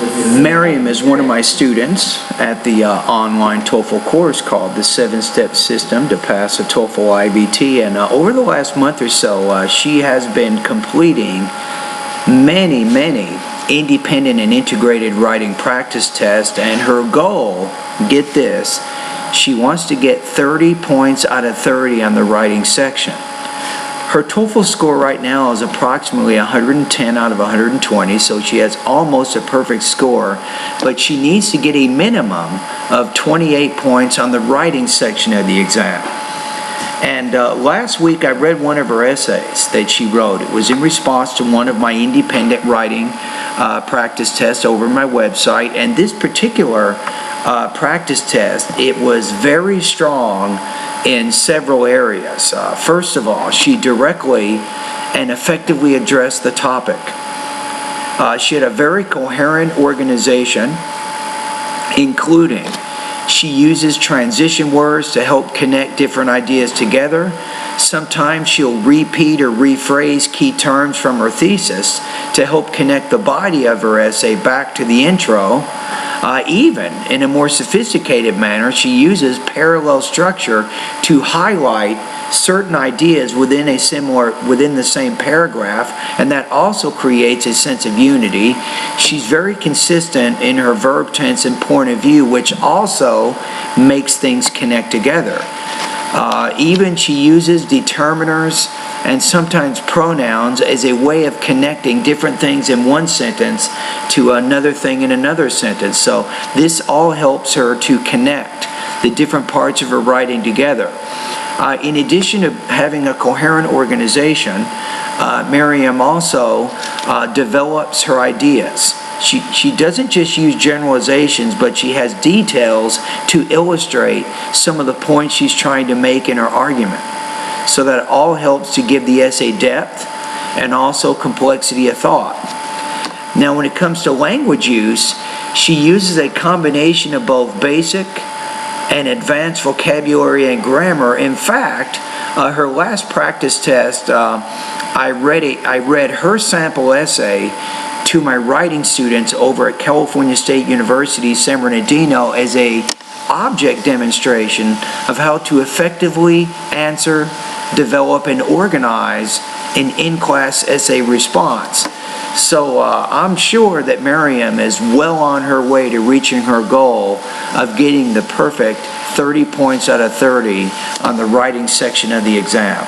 Maryam is one of my students at the online TOEFL course called the 7-Step System to Pass a TOEFL IBT, and over the last month or so she has been completing many independent and integrated writing practice tests, and her goal, get this, she wants to get 30 points out of 30 on the writing section. Her TOEFL score right now is approximately 110 out of 120, so she has almost a perfect score, but she needs to get a minimum of 28 points on the writing section of the exam. And last week I read one of her essays that she wrote. It was in response to one of my independent writing practice tests over my website, and this particular practice test, it was very strong in several areas. First of all, she directly and effectively addressed the topic. She had a very coherent organization, including she uses transition words to help connect different ideas together. Sometimes she'll repeat or rephrase key terms from her thesis to help connect the body of her essay back to the intro. Even in a more sophisticated manner, she uses parallel structure to highlight certain ideas within the same paragraph, and that also creates a sense of unity. She's very consistent in her verb tense and point of view, which also makes things connect together. Even she uses determiners and sometimes pronouns as a way of connecting different things in one sentence to another thing in another sentence. So this all helps her to connect the different parts of her writing together. In addition to having a coherent organization, Maryam also develops her ideas. She doesn't just use generalizations, but she has details to illustrate some of the points she's trying to make in her argument. So that all helps to give the essay depth and also complexity of thought. Now, when it comes to language use, she uses a combination of both basic and advanced vocabulary and grammar. In fact, her last practice test, I read her sample essay to my writing students over at California State University, San Bernardino, as a object demonstration of how to effectively answer, develop, and organize an in-class essay response. So I'm sure that Maryam is well on her way to reaching her goal of getting the perfect 30 points out of 30 on the writing section of the exam.